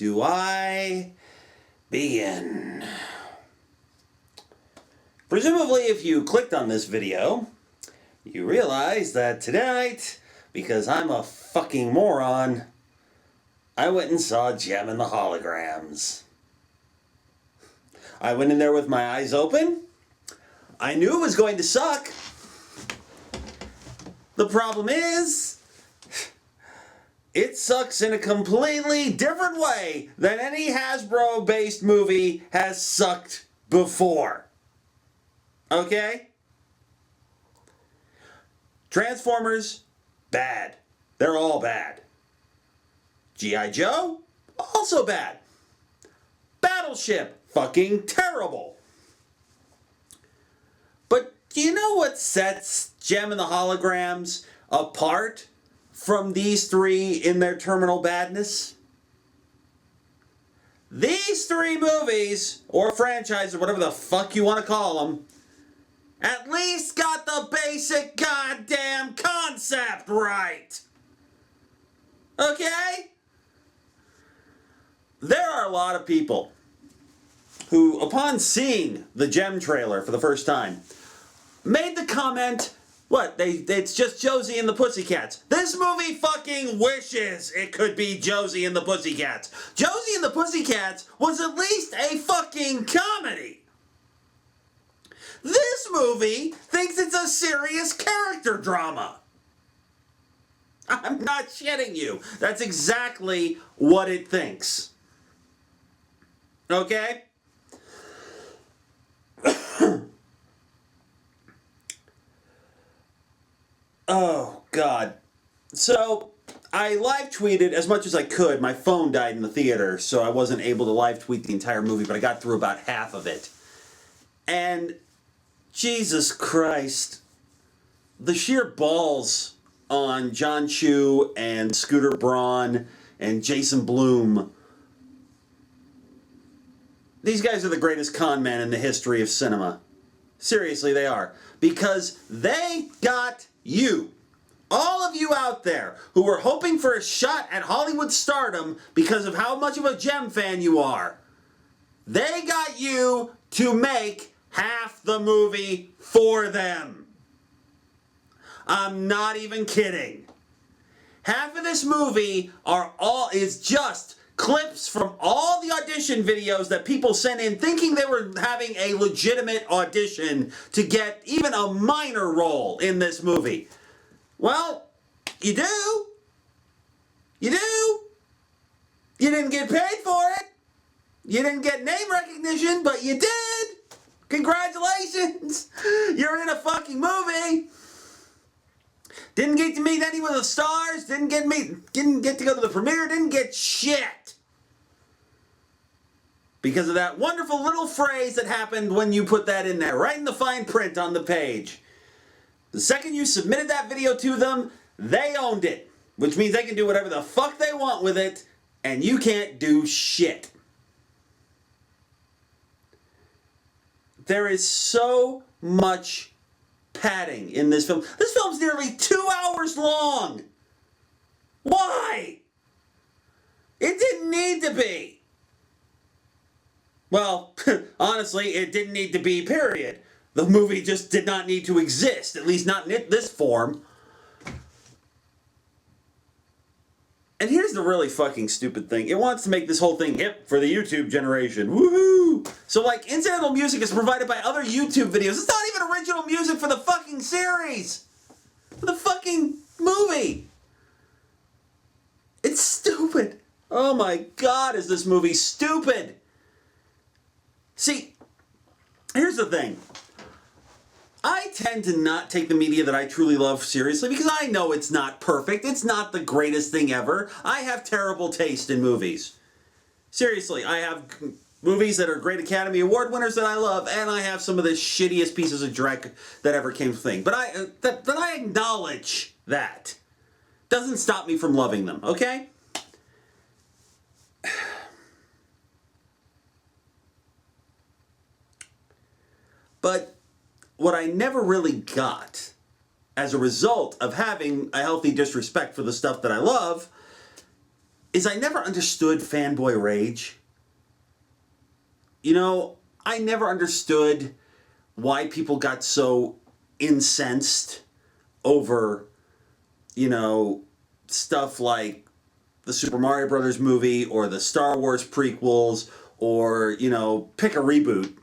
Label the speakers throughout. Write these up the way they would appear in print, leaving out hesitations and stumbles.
Speaker 1: do I begin? Presumably, if you clicked on this video, you realize that tonight, because I'm a fucking moron, I went and saw Jem and the Holograms. I went in there with my eyes open. I knew it was going to suck. The problem is, it sucks in a completely different way than any Hasbro-based movie has sucked before. Okay? Transformers, bad. They're all bad. G.I. Joe, also bad. Battleship, fucking terrible. But do you know what sets Jem and the Holograms apart from these three in their terminal badness? These three movies, or franchises, or whatever the fuck you want to call them, at least got the basic goddamn concept right. Okay? There are a lot of people who, upon seeing the Jem trailer for the first time, made the comment, it's just Josie and the Pussycats. This movie fucking wishes it could be Josie and the Pussycats. Josie and the Pussycats was at least a fucking comedy. This movie thinks it's a serious character drama. I'm not shitting you. That's exactly what it thinks. Okay? Oh, God. So, I live tweeted as much as I could. My phone died in the theater, so I wasn't able to live tweet the entire movie, but I got through about half of it. And, Jesus Christ, the sheer balls on John Chu and Scooter Braun and Jason Blum. These guys are the greatest con men in the history of cinema. Seriously, they are. Because they got you. All of you out there who were hoping for a shot at Hollywood stardom because of how much of a Jem fan you are. They got you to make half the movie for them. I'm not even kidding. Half of this movie is just clips from all the audition videos that people sent in thinking they were having a legitimate audition to get even a minor role in this movie. Well, you do. You do. You didn't get paid for it. You didn't get name recognition, but you did. Congratulations. You're in a fucking movie. Didn't get to meet any of the stars. Didn't get to go to the premiere. Didn't get shit. Because of that wonderful little phrase that happened when you put that in there, right in the fine print on the page. The second you submitted that video to them, they owned it. Which means they can do whatever the fuck they want with it, and you can't do shit. There is so much padding in this film. This film's nearly 2 hours long. Why? It didn't need to be. Well, honestly, it didn't need to be, period. The movie just did not need to exist, at least not in this form. And here's the really fucking stupid thing. It wants to make this whole thing hip for the YouTube generation. Woohoo! So, like, incidental music is provided by other YouTube videos. It's not even original music for the fucking series. For the fucking movie. It's stupid. Oh my God, is this movie stupid. See, here's the thing. I tend to not take the media that I truly love seriously because I know it's not perfect. It's not the greatest thing ever. I have terrible taste in movies. Seriously, I have movies that are great Academy Award winners that I love, and I have some of the shittiest pieces of dreck that ever came to thing. But I acknowledge that. Doesn't stop me from loving them, okay? But what I never really got, as a result of having a healthy disrespect for the stuff that I love, is I never understood Fanboy Rage. You know, I never understood why people got so incensed over, you know, stuff like the Super Mario Brothers movie or the Star Wars prequels or, you know, pick a reboot.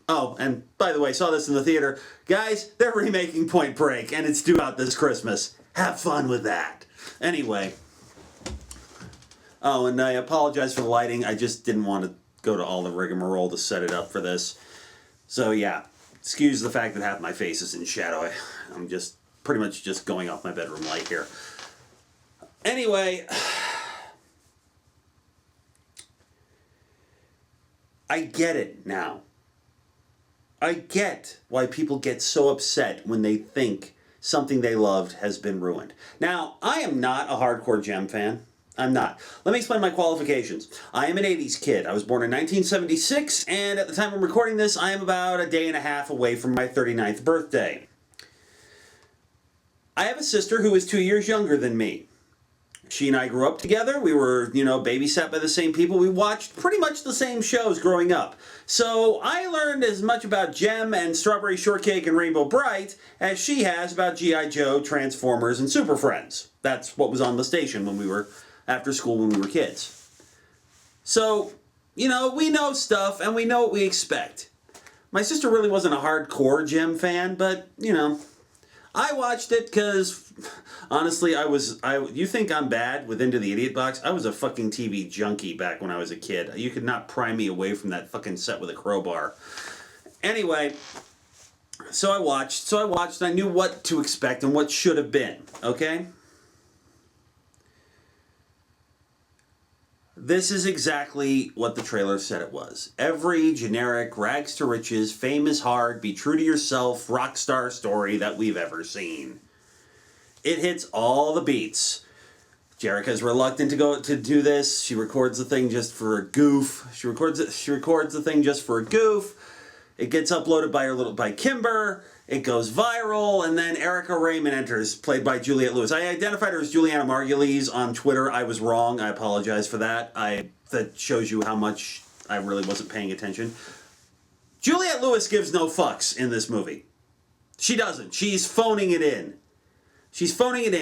Speaker 1: Oh, and by the way, saw this in the theater. Guys, they're remaking Point Break, and it's due out this Christmas. Have fun with that. Anyway. Oh, and I apologize for the lighting. I just didn't want to go to all the rigmarole to set it up for this. So, yeah. Excuse the fact that half my face is in shadow. I'm just pretty much just going off my bedroom light here. Anyway. I get it now. I get why people get so upset when they think something they loved has been ruined. Now, I am not a hardcore Jem fan. I'm not. Let me explain my qualifications. I am an 80s kid. I was born in 1976, and at the time I'm recording this, I am about a day and a half away from my 39th birthday. I have a sister who is 2 years younger than me. She and I grew up together. We were, you know, babysat by the same people. We watched pretty much the same shows growing up. So I learned as much about Jem and Strawberry Shortcake and Rainbow Bright as she has about G.I. Joe, Transformers, and Super Friends. That's what was on the station when we were after school when we were kids. So, you know, we know stuff and we know what we expect. My sister really wasn't a hardcore Jem fan, but, you know, I watched it because, honestly, you think I'm bad with Into the Idiot Box? I was a fucking TV junkie back when I was a kid. You could not pry me away from that fucking set with a crowbar. Anyway, so I watched, and I knew what to expect and what should have been, okay? This is exactly what the trailer said it was. Every generic, rags to riches, fame is hard, be true to yourself, rock star story that we've ever seen. It hits all the beats. Jerrica's reluctant to do this. She records the thing just for a goof. She records the thing just for a goof. It gets uploaded by Kimber. It goes viral, and then Erica Raymond enters, played by Juliette Lewis. I identified her as Juliana Margulies on Twitter. I was wrong. I apologize for that. That shows you how much I really wasn't paying attention. Juliette Lewis gives no fucks in this movie. She doesn't. She's phoning it in.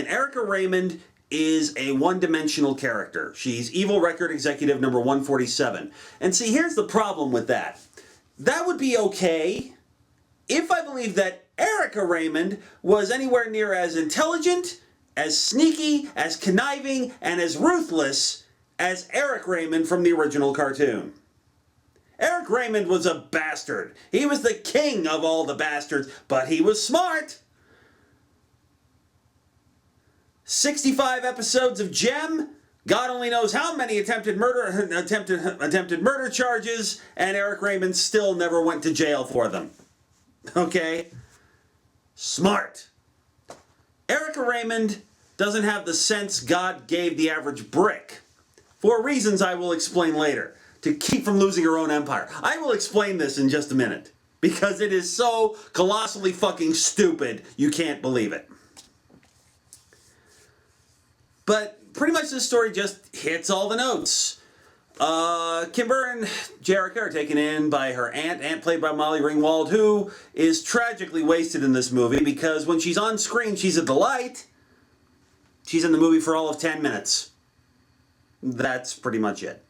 Speaker 1: Erica Raymond is a one-dimensional character. She's Evil Record Executive number 147. And see, here's the problem with that. That would be okay if I believed that Erica Raymond was anywhere near as intelligent, as sneaky, as conniving, and as ruthless as Eric Raymond from the original cartoon. Eric Raymond was a bastard. He was the king of all the bastards, but he was smart. 65 episodes of Jem, God only knows how many attempted murder charges, and Eric Raymond still never went to jail for them. Okay? Smart. Erica Raymond doesn't have the sense God gave the average brick. For reasons I will explain later. To keep from losing her own empire. I will explain this in just a minute. Because it is so colossally fucking stupid, you can't believe it. But pretty much this story just hits all the notes. Kimber and Jerrica are taken in by her aunt played by Molly Ringwald, who is tragically wasted in this movie because when she's on screen, she's a delight. She's in the movie for all of 10 minutes. That's pretty much it.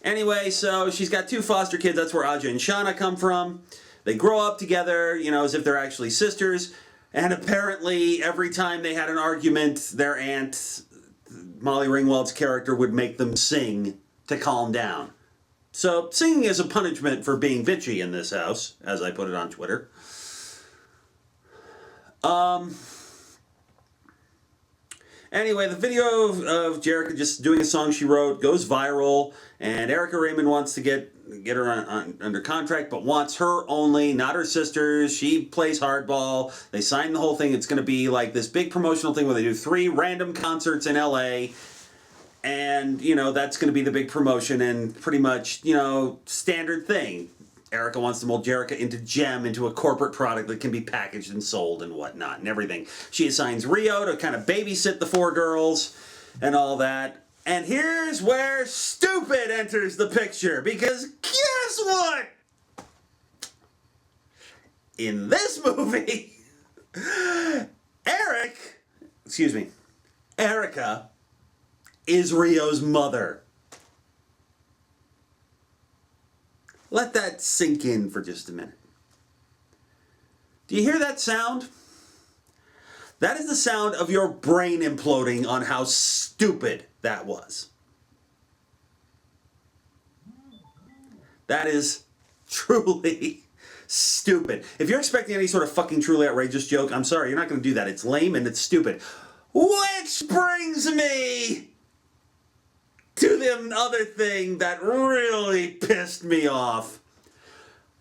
Speaker 1: Anyway, so she's got two foster kids. That's where Aja and Shauna come from. They grow up together, you know, as if they're actually sisters. And apparently, every time they had an argument, their aunt, Molly Ringwald's character, would make them sing to calm down. So, singing is a punishment for being bitchy in this house, as I put it on Twitter. Anyway, the video of Jerrica just doing a song she wrote goes viral, and Erica Raymond wants to get her under contract, but wants her only, not her sisters. She plays hardball. They sign the whole thing. It's going to be like this big promotional thing where they do 3 random concerts in LA, and, you know, that's going to be the big promotion, and pretty much, you know, standard thing. Erica wants to mold Jerrica into Jem, into a corporate product that can be packaged and sold and whatnot and everything. She assigns Rio to kind of babysit the 4 girls and all that. And here's where stupid enters the picture, because guess what? In this movie, Erica is Rio's mother. Let that sink in for just a minute. Do you hear that sound? That is the sound of your brain imploding on how stupid that was. That is truly stupid. If you're expecting any sort of fucking truly outrageous joke, I'm sorry, you're not going to do that. It's lame and it's stupid. Which brings me to the other thing that really pissed me off.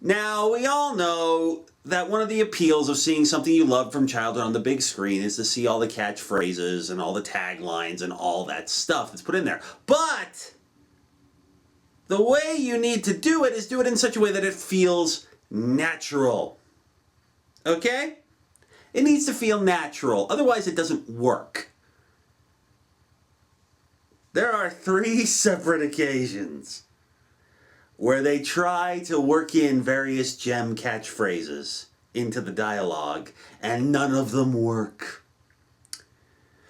Speaker 1: Now, we all know that one of the appeals of seeing something you loved from childhood on the big screen is to see all the catchphrases and all the taglines and all that stuff that's put in there. But the way you need to do it is do it in such a way that it feels natural. Okay? It needs to feel natural. Otherwise, it doesn't work. There are 3 separate occasions where they try to work in various Jem catchphrases into the dialogue, and none of them work.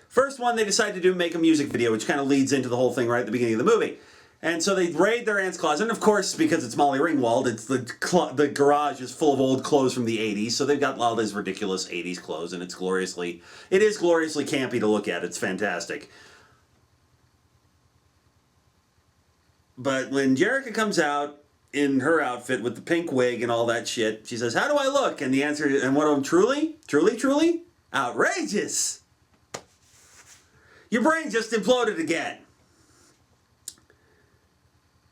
Speaker 1: First one, they decide to make a music video, which kind of leads into the whole thing right at the beginning of the movie. And so they raid their aunt's closet, and of course, because it's Molly Ringwald, it's the garage is full of old clothes from the 80s, so they've got all these ridiculous 80s clothes, and it is gloriously campy to look at. It's fantastic. But when Jerica comes out in her outfit with the pink wig and all that shit, she says, "How do I look?" And the answer is, and one of them, truly outrageous. Your brain just imploded again.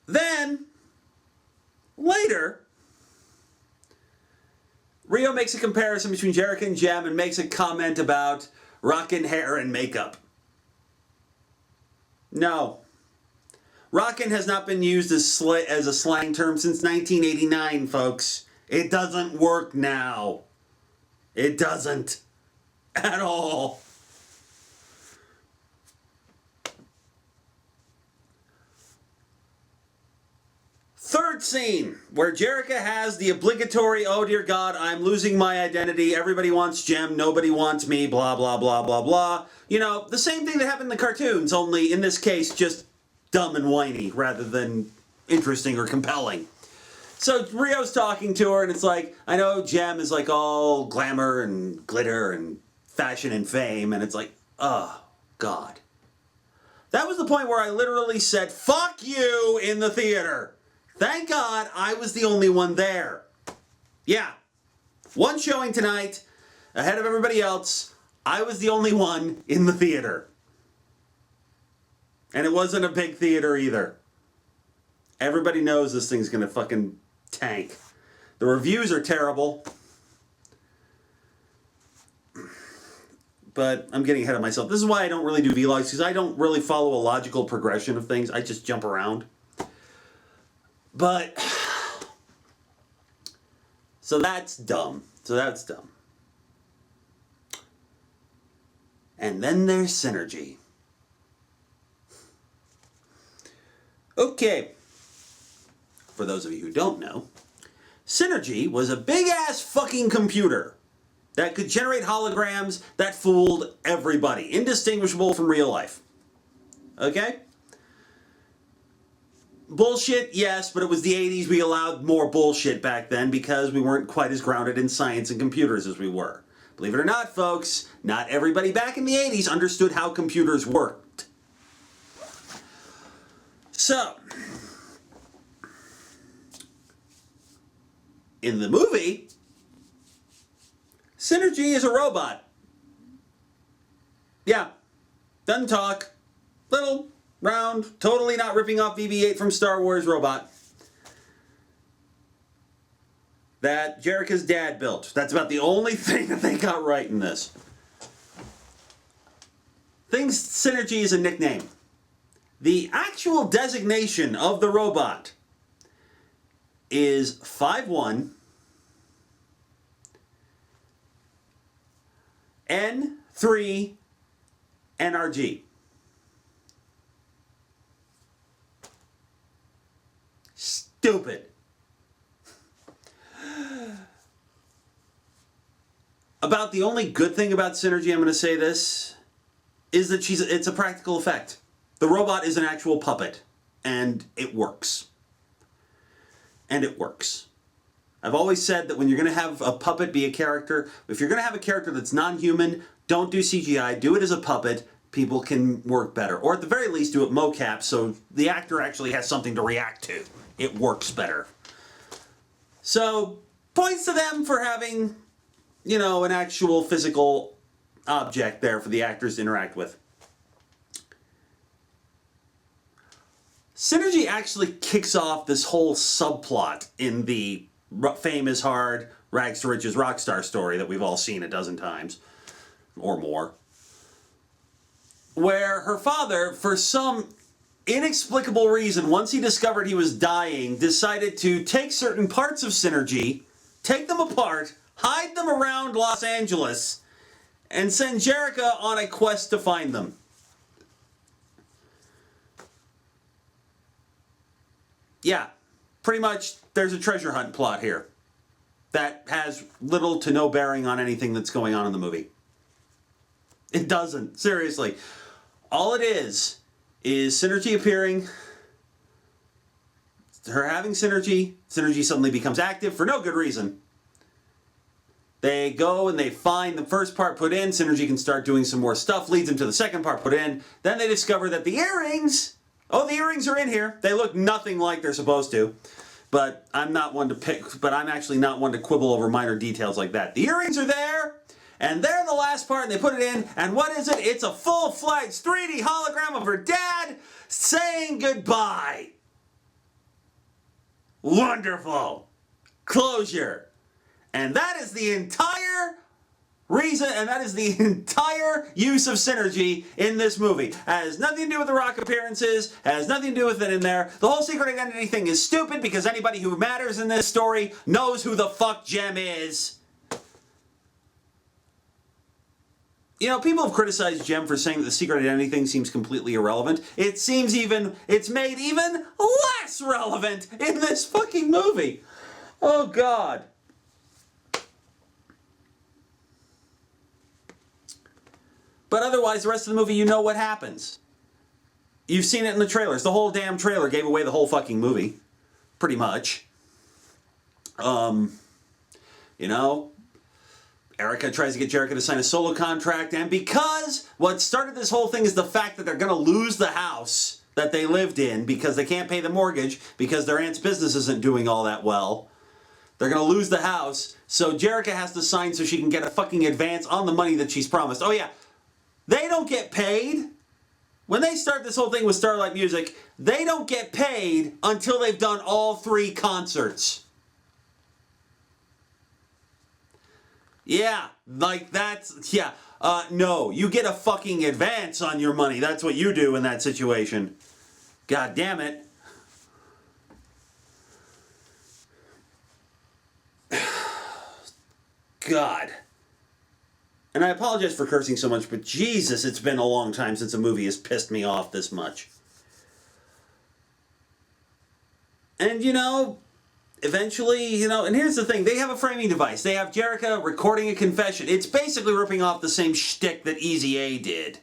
Speaker 1: Then, later, Rio makes a comparison between Jerica and Jem and makes a comment about rockin' hair and makeup. No. Rockin' has not been used as a slang term since 1989, folks. It doesn't work now. It doesn't. At all. Third scene, where Jerica has the obligatory, "Oh dear God, I'm losing my identity. Everybody wants Jem, nobody wants me, blah, blah, blah, blah, blah." You know, the same thing that happened in the cartoons, only in this case just dumb and whiny rather than interesting or compelling. So Rio's talking to her and it's like, I know Jem is like all glamour and glitter and fashion and fame, and it's like, oh God. That was the point where I literally said, "Fuck you," in the theater. Thank God I was the only one there. Yeah. One showing tonight, ahead of everybody else. I was the only one in the theater. And it wasn't a big theater either. Everybody knows this thing's gonna fucking tank. The reviews are terrible. But I'm getting ahead of myself. This is why I don't really do vlogs, because I don't really follow a logical progression of things. I just jump around. But, so that's dumb. And then there's Synergy. Okay. For those of you who don't know, Synergy was a big-ass fucking computer that could generate holograms that fooled everybody. Indistinguishable from real life. Okay? Bullshit, yes, but it was the 80s. We allowed more bullshit back then because we weren't quite as grounded in science and computers as we were. Believe it or not, folks, not everybody back in the 80s understood how computers worked. So, in the movie, Synergy is a robot. Yeah, doesn't talk, little, round, totally not ripping off BB-8 from Star Wars robot that Jerica's dad built. That's about the only thing that they got right in this. Synergy is a nickname. The actual designation of the robot is 5'1", N3 NRG. stupid. About the only good thing about Synergy, I'm going to say this, is that it's a practical effect. The robot is an actual puppet, and it works. And it works. I've always said that when you're going to have a puppet be a character, if you're going to have a character that's non-human, don't do CGI, do it as a puppet. People can work better. Or at the very least, do it mocap so the actor actually has something to react to. It works better. So, points to them for having, you know, an actual physical object there for the actors to interact with. Synergy actually kicks off this whole subplot in the Fame is Hard, Rags to Riches Rockstar story that we've all seen a dozen times, or more. Where her father, for some inexplicable reason, once he discovered he was dying, decided to take certain parts of Synergy, take them apart, hide them around Los Angeles, and send Jerrica on a quest to find them. Yeah, pretty much there's a treasure hunt plot here that has little to no bearing on anything that's going on in the movie. It doesn't, seriously. All it is Synergy appearing, her having Synergy suddenly becomes active for no good reason. They go and they find the first part put in, Synergy can start doing some more stuff, leads them to the second part put in, then they discover that the earrings, oh, the earrings are in here. They look nothing like they're supposed to. But I'm actually not one to quibble over minor details like that. The earrings are there, and they're in the last part, and they put it in, and what is it? It's a full-fledged 3D hologram of her dad saying goodbye. Wonderful. Closure. And that is the entire reason, and that is the entire use of Synergy in this movie. Has nothing to do with the Rock appearances, has nothing to do with it in there. The whole secret identity thing is stupid because anybody who matters in this story knows who the fuck Jem is. You know, people have criticized Jem for saying that the secret identity thing seems completely irrelevant. It's made even less relevant in this fucking movie. Oh, God. But otherwise, the rest of the movie, you know what happens. You've seen it in the trailers. The whole damn trailer gave away the whole fucking movie. Pretty much. You know, Erica tries to get Jerrica to sign a solo contract, and because what started this whole thing is the fact that they're going to lose the house that they lived in because they can't pay the mortgage because their aunt's business isn't doing all that well. They're going to lose the house, so Jerrica has to sign so she can get a fucking advance on the money that she's promised. Oh yeah, they don't get paid. When they start this whole thing with Starlight Music, they don't get paid until they've done all 3 concerts. Yeah, like that's, yeah. No, you get a fucking advance on your money. That's what you do in that situation. God damn it. God. And I apologize for cursing so much, but Jesus, it's been a long time since a movie has pissed me off this much. And, you know, eventually, you know, and here's the thing. They have a framing device. They have Jerrica recording a confession. It's basically ripping off the same shtick that Eazy-A did,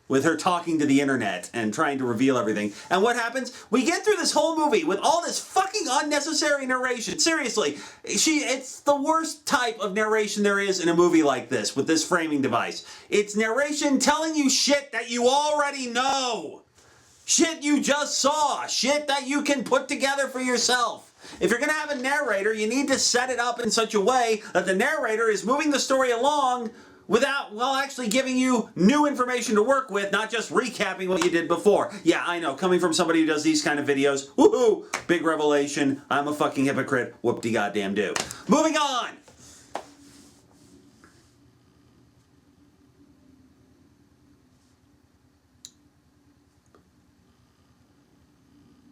Speaker 1: with her talking to the internet and trying to reveal everything. And what happens? We get through this whole movie with all this fucking unnecessary narration. Seriously, it's the worst type of narration there is in a movie like this, with this framing device. It's narration telling you shit that you already know. Shit you just saw. Shit that you can put together for yourself. If you're going to have a narrator, you need to set it up in such a way that the narrator is moving the story along while actually giving you new information to work with, not just recapping what you did before. Yeah, I know, coming from somebody who does these kind of videos, woohoo, big revelation, I'm a fucking hypocrite, whoop-de-goddamn-do. Moving on!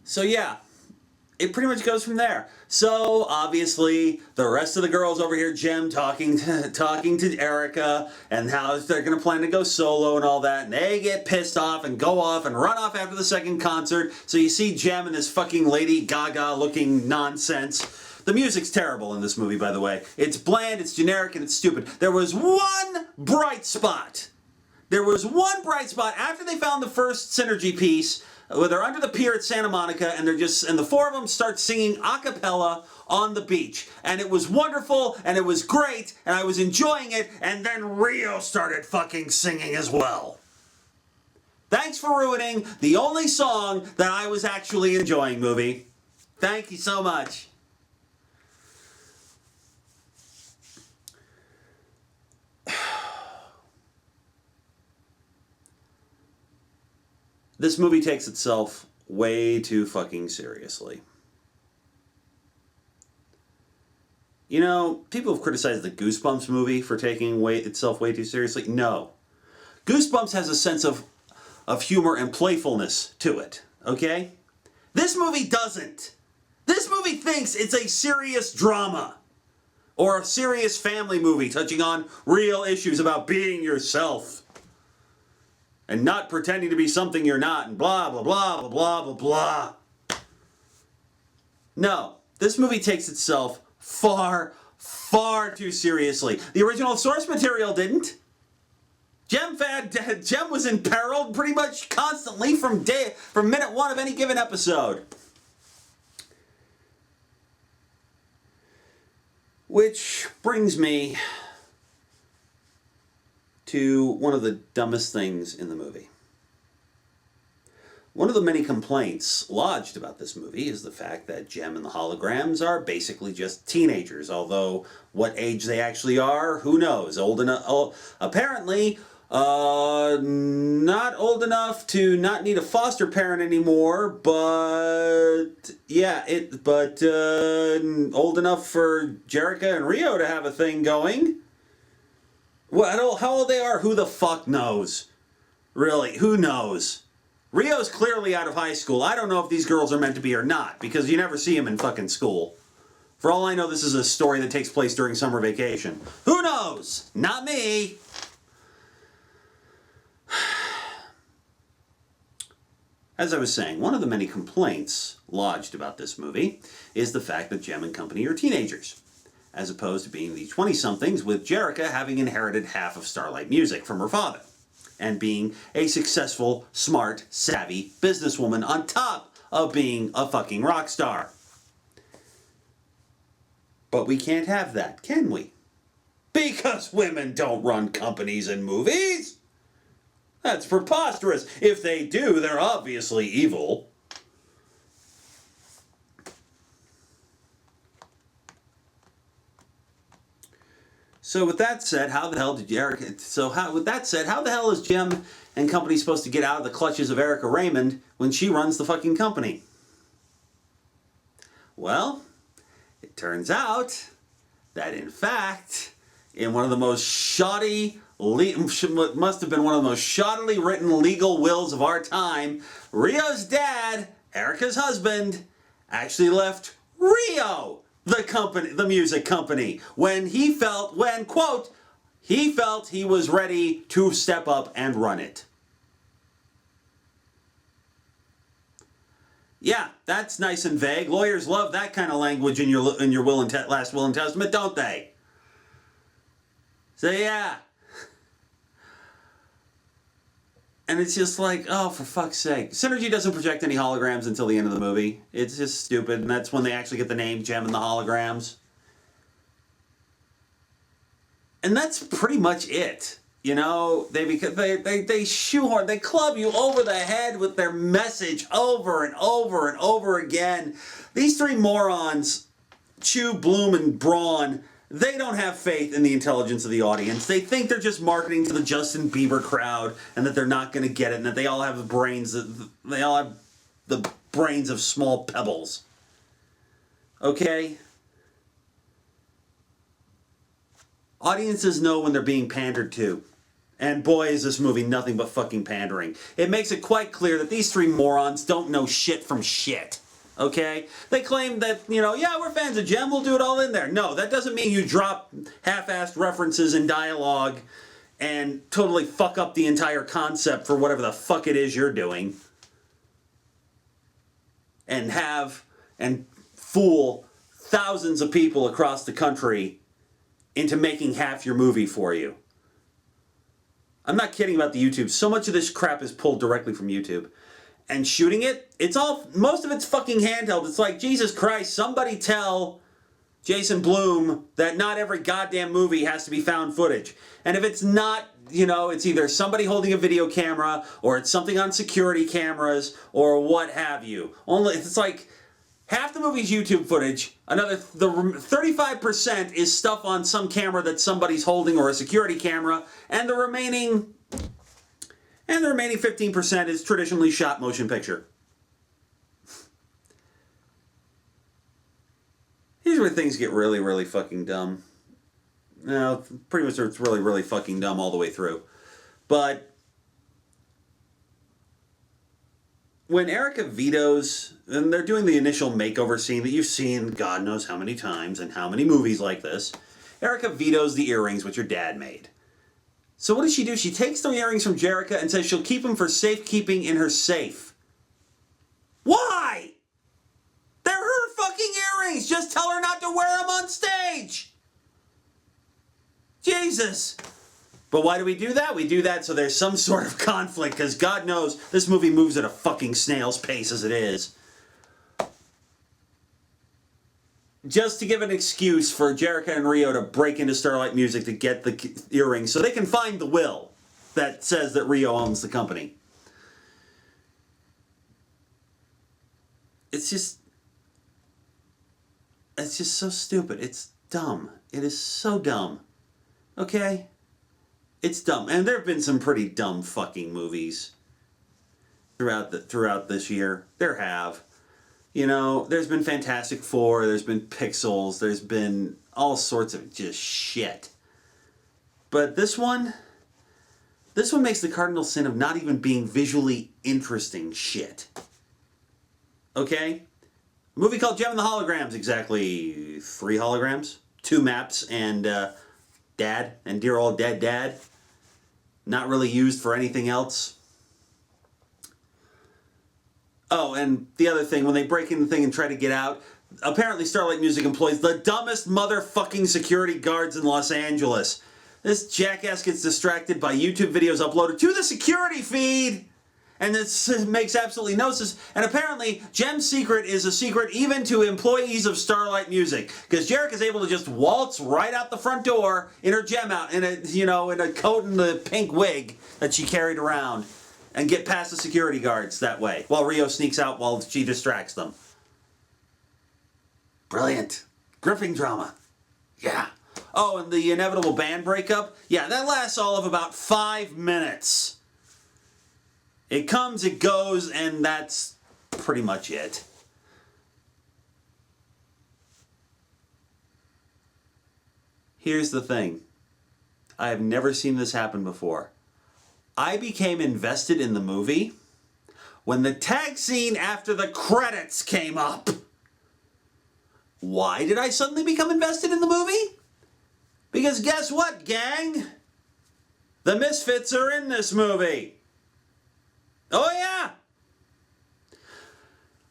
Speaker 1: So yeah, it pretty much goes from there. So obviously the rest of the girls over here, Jem talking to Erica and how they're going to plan to go solo and all that, and they get pissed off and go off and run off after the second concert. So you see Jem and this fucking Lady Gaga looking nonsense. The music's terrible in this movie, by the way. It's bland, it's generic, and it's stupid. There was one bright spot. There was one bright spot after they found the first synergy piece, where they're under the pier at Santa Monica, and the four of them start singing a cappella on the beach. And it was wonderful, and it was great, and I was enjoying it, and then Rio started fucking singing as well. Thanks for ruining the only song that I was actually enjoying, movie. Thank you so much. This movie takes itself way too fucking seriously. You know, people have criticized the Goosebumps movie for taking itself way too seriously. No. Goosebumps has a sense of humor and playfulness to it, okay? This movie doesn't. This movie thinks it's a serious drama or a serious family movie touching on real issues about being yourself. And not pretending to be something you're not, and blah, blah, blah, blah, blah, blah, blah. No, this movie takes itself far, far too seriously. The original source material didn't. Jem was in peril pretty much constantly from minute one of any given episode. Which brings me to one of the dumbest things in the movie. One of the many complaints lodged about this movie is the fact that Jem and the Holograms are basically just teenagers, although what age they actually are, who knows? Old enough, apparently not old enough to not need a foster parent anymore, but yeah, old enough for Jerica and Rio to have a thing going. Well, how old they are, who the fuck knows? Really, who knows? Rio's clearly out of high school. I don't know if these girls are meant to be or not, because you never see them in fucking school. For all I know, this is a story that takes place during summer vacation. Who knows? Not me. As I was saying, one of the many complaints lodged about this movie is the fact that Jem and company are teenagers, as opposed to being the 20-somethings, with Jerica having inherited half of Starlight Music from her father, and being a successful, smart, savvy businesswoman on top of being a fucking rock star. But we can't have that, can we? Because women don't run companies and movies! That's preposterous. If they do, they're obviously evil. So with that said, how the hell is Jem and company supposed to get out of the clutches of Erica Raymond when she runs the fucking company? Well, it turns out that in fact, in one of the most must have been one of the most shoddily written legal wills of our time, Rio's dad, Erica's husband, actually left Rio the music company, when quote, he felt he was ready to step up and run it. Yeah, that's nice and vague. Lawyers love that kind of language in your will and last will and testament, don't they? So yeah. And it's just like, oh, for fuck's sake. Synergy doesn't project any holograms until the end of the movie. It's just stupid, and that's when they actually get the name Jem and the Holograms. And that's pretty much it. You know, they shoehorn, they club you over the head with their message over and over and over again. These three morons, Chew, Bloom, and Braun, they don't have faith in the intelligence of the audience. They think they're just marketing to the Justin Bieber crowd, and that they're not going to get it, and that they all have the brains of small pebbles. Okay? Audiences know when they're being pandered to. And boy, is this movie nothing but fucking pandering. It makes it quite clear that these three morons don't know shit from shit. Okay? They claim that, yeah, we're fans of Jem, we'll do it all in there. No, that doesn't mean you drop half-assed references and dialogue and totally fuck up the entire concept for whatever the fuck it is you're doing. And fool thousands of people across the country into making half your movie for you. I'm not kidding about the YouTube. So much of this crap is pulled directly from YouTube. And shooting it, most of it's fucking handheld. It's like, Jesus Christ, somebody tell Jason Blum that not every goddamn movie has to be found footage. And if it's not, it's either somebody holding a video camera, or it's something on security cameras, or what have you. It's like, half the movie's YouTube footage, the 35% is stuff on some camera that somebody's holding, or a security camera, and the remaining 15% is traditionally shot motion picture. Here's where things get really, really fucking dumb. No, pretty much it's really, really fucking dumb all the way through. But when Erica vetoes, and they're doing the initial makeover scene that you've seen God knows how many times and how many movies like this, Erica vetoes the earrings which her dad made. So what does she do? She takes the earrings from Jerica and says she'll keep them for safekeeping in her safe. Why? They're her fucking earrings! Just tell her not to wear them on stage! Jesus! But why do we do that? We do that so there's some sort of conflict, because God knows this movie moves at a fucking snail's pace as it is. Just to give an excuse for Jerica and Rio to break into Starlight Music to get the earrings so they can find the will that says that Rio owns the company. It's just so stupid. It's dumb. It is so dumb. Okay? It's dumb. And there have been some pretty dumb fucking movies throughout this year. There have. There's been Fantastic Four, there's been Pixels, there's been all sorts of just shit. But this one makes the cardinal sin of not even being visually interesting shit. Okay? A movie called Jem the Hoiograms, exactly 3 holograms, 2 maps, and Dad, and dear old dead Dad. Not really used for anything else. Oh, and the other thing, when they break in the thing and try to get out, apparently Starlight Music employs the dumbest motherfucking security guards in Los Angeles. This jackass gets distracted by YouTube videos uploaded to the security feed, and this makes absolutely no sense. And apparently, Jem's secret is a secret even to employees of Starlight Music, because Jerica's able to just waltz right out the front door in her Jem out, in a coat and the pink wig that she carried around, and get past the security guards that way, while Rio sneaks out while she distracts them. Brilliant. Gripping drama. Yeah. Oh, and the inevitable band breakup? Yeah, that lasts all of about 5 minutes. It comes, it goes, and that's pretty much it. Here's the thing. I have never seen this happen before. I became invested in the movie when the tag scene after the credits came up. Why did I suddenly become invested in the movie? Because guess what, gang? The Misfits are in this movie. Oh yeah!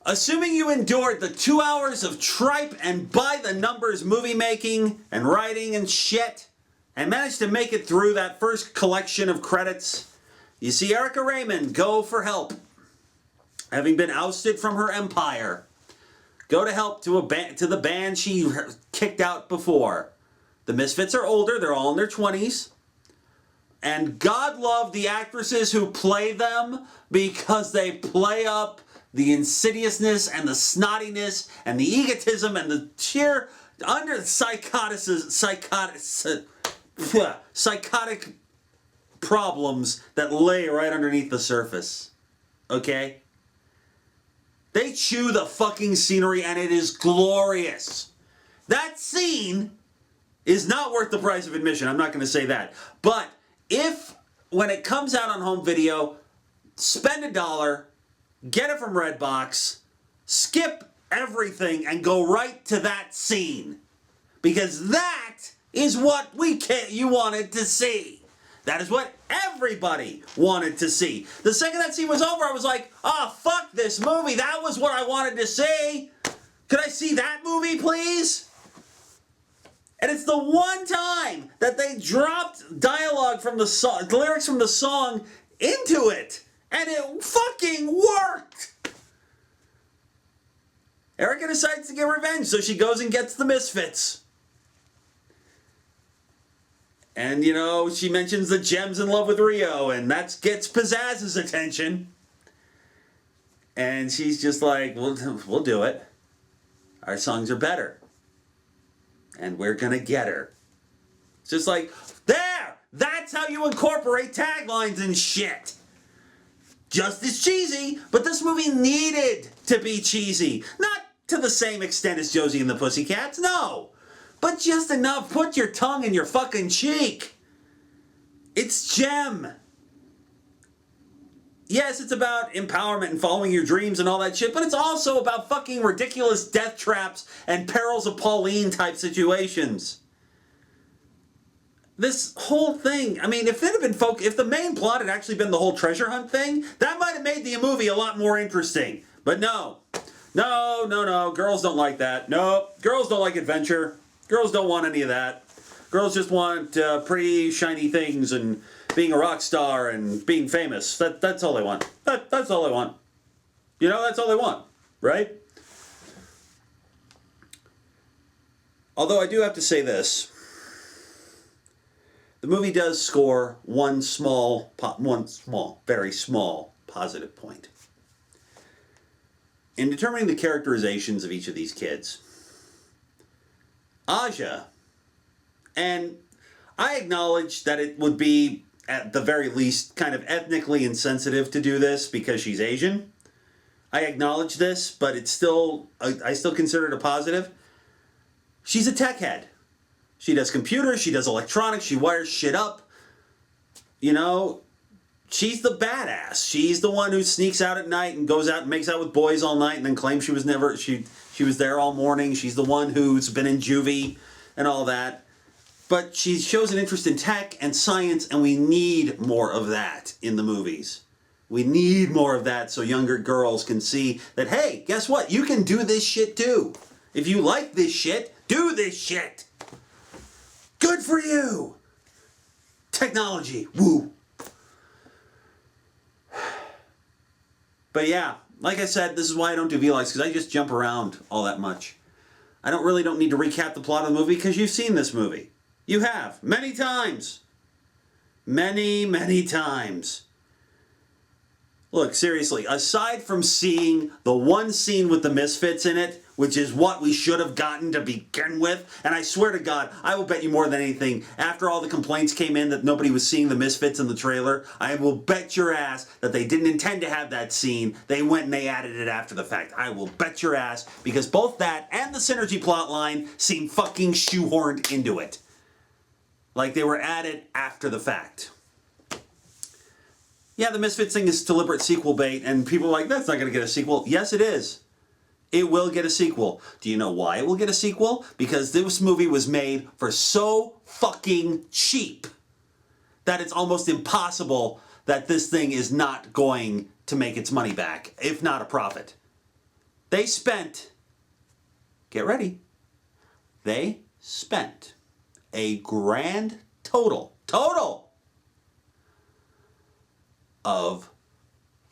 Speaker 1: Assuming you endured the 2 hours of tripe and by-the-numbers movie making and writing and shit, and managed to make it through that first collection of credits, you see Erica Raymond go for help. Having been ousted from her empire, go to help to the band she kicked out before. The Misfits are older, they're all in their 20s. And God love the actresses who play them, because they play up the insidiousness and the snottiness and the egotism and the sheer psychotic problems that lay right underneath the surface. Okay? They chew the fucking scenery, and it is glorious. That scene is not worth the price of admission. I'm not going to say that. But when it comes out on home video, spend $1, get it from Redbox, skip everything and go right to that scene. Because that is what you wanted to see. That is what everybody wanted to see. The second that scene was over, I was like, oh, fuck this movie. That was what I wanted to see. Could I see that movie, please? And it's the one time that they dropped dialogue from the song, lyrics from the song into it. And it fucking worked. Erica decides to get revenge, so she goes and gets the Misfits. And, you know, she mentions that Jem's in love with Rio, and that gets Pizzazz's attention. And she's just like, we'll do it. Our songs are better. And we're gonna get her. It's just like, there! That's how you incorporate taglines and shit! Just as cheesy, but this movie needed to be cheesy. Not to the same extent as Josie and the Pussycats, no! But just enough, put your tongue in your fucking cheek. It's Jem. Yes, it's about empowerment and following your dreams and all that shit, but it's also about fucking ridiculous death traps and Perils of Pauline type situations. This whole thing, I mean, if it had been if the main plot had actually been the whole treasure hunt thing, that might have made the movie a lot more interesting. But no. No. Girls don't like that. No. Girls don't like adventure. Girls don't want any of that. Girls just want pretty, shiny things and being a rock star and being famous. That's all they want. That's all they want. You know, that's all they want, right? Although I do have to say this. The movie does score one very small positive point. In determining the characterizations of each of these kids, Aja, and I acknowledge that it would be, at the very least, kind of ethnically insensitive to do this because she's Asian. I acknowledge this, but it's still, I still consider it a positive. She's a tech head. She does computers, she does electronics, she wires shit up. You know, she's the badass. She's the one who sneaks out at night and goes out and makes out with boys all night and then claims she was there all morning. She's the one who's been in juvie and all that. But she shows an interest in tech and science, and we need more of that in the movies. We need more of that so younger girls can see that, hey, guess what? You can do this shit too. If you like this shit, do this shit. Good for you. Technology. Woo. But yeah, like I said, this is why I don't do vlogs, because I just jump around all that much. I don't need to recap the plot of the movie, because you've seen this movie. You have. Many times. Many times. Look, seriously, aside from seeing the one scene with the Misfits in it, which is what we should have gotten to begin with, and I swear to God, I will bet you more than anything, after all the complaints came in that nobody was seeing the Misfits in the trailer, I will bet your ass that they didn't intend to have that scene. They went and they added it after the fact. I will bet your ass, because both that and the synergy plot line seem fucking shoehorned into it. Like they were added after the fact. Yeah, the Misfits thing is deliberate sequel bait, and people are like, that's not going to get a sequel. Yes, it is. It will get a sequel. Do you know why it will get a sequel? Because this movie was made for so fucking cheap that it's almost impossible that this thing is not going to make its money back, if not a profit. They spent, get ready, they spent a grand total of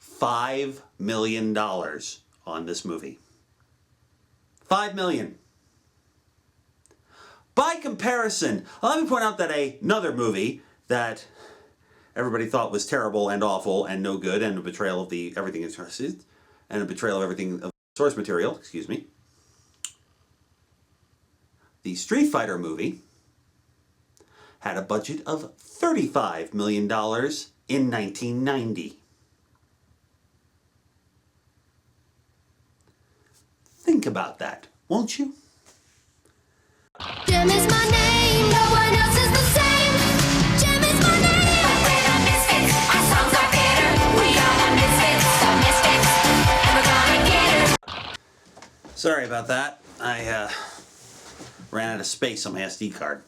Speaker 1: $5 million on this movie. $5 million. By comparison, let me point out that another movie that everybody thought was terrible and awful and no good and a betrayal of everything of the source material, excuse me. The Street Fighter movie had a budget of $35 million in 1990. Think about that, won't you?
Speaker 2: Jem is my name, no one else is the same. Jem is my name. But we're the Misfits, our songs are better. We are the Misfits, and we're gonna get her.
Speaker 1: Sorry about that. I ran out of space on my SD card.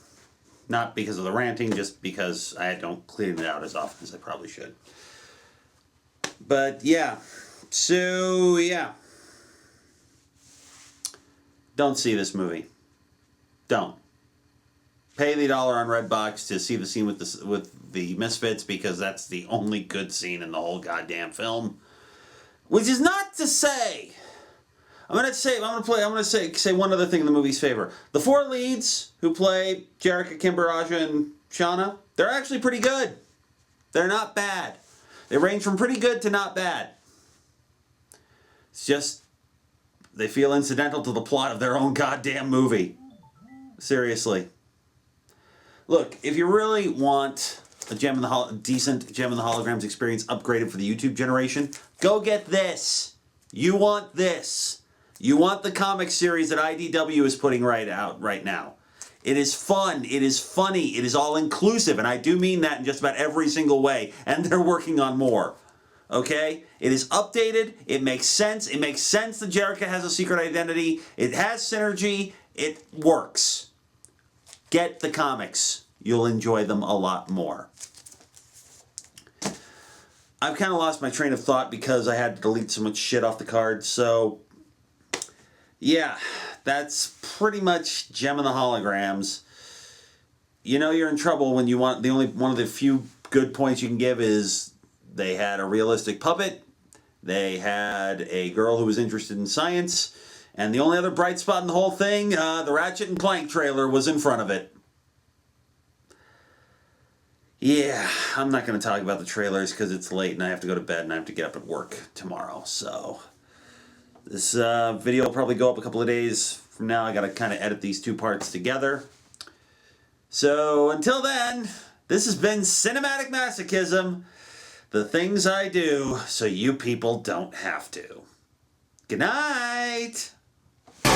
Speaker 1: Not because of the ranting, just because I don't clean it out as often as I probably should. But yeah. So yeah. Don't see this movie. Don't. Pay the $1 on Redbox to see the scene with the Misfits, because that's the only good scene in the whole goddamn film. Which is not to say. I'm gonna say one other thing in the movie's favor. The 4 leads who play Jerrica, Kimber, Aja, and Shauna, they're actually pretty good. They're not bad. They range from pretty good to not bad. It's just they feel incidental to the plot of their own goddamn movie. Seriously. Look, if you really want a decent Jem and the Holograms experience upgraded for the YouTube generation, go get this. You want this. You want the comic series that IDW is putting right now. It is fun. It is funny. It is all inclusive, and I do mean that in just about every single way, and they're working on more. Okay? It is updated. It makes sense. It makes sense that Jerrica has a secret identity. It has synergy. It works. Get the comics. You'll enjoy them a lot more. I've kind of lost my train of thought because I had to delete so much shit off the card, so yeah, that's pretty much Jem and the Holograms. You know you're in trouble when you want one of the few good points you can give is they had a realistic puppet, they had a girl who was interested in science, and the only other bright spot in the whole thing, the Ratchet and Clank trailer was in front of it. Yeah, I'm not going to talk about the trailers because it's late and I have to go to bed and I have to get up at work tomorrow. So this video will probably go up a couple of days from now. I got to kind of edit these 2 parts together. So until then, this has been Cinematic Masochism. The things I do so you people don't have to. Good night.
Speaker 2: Jem,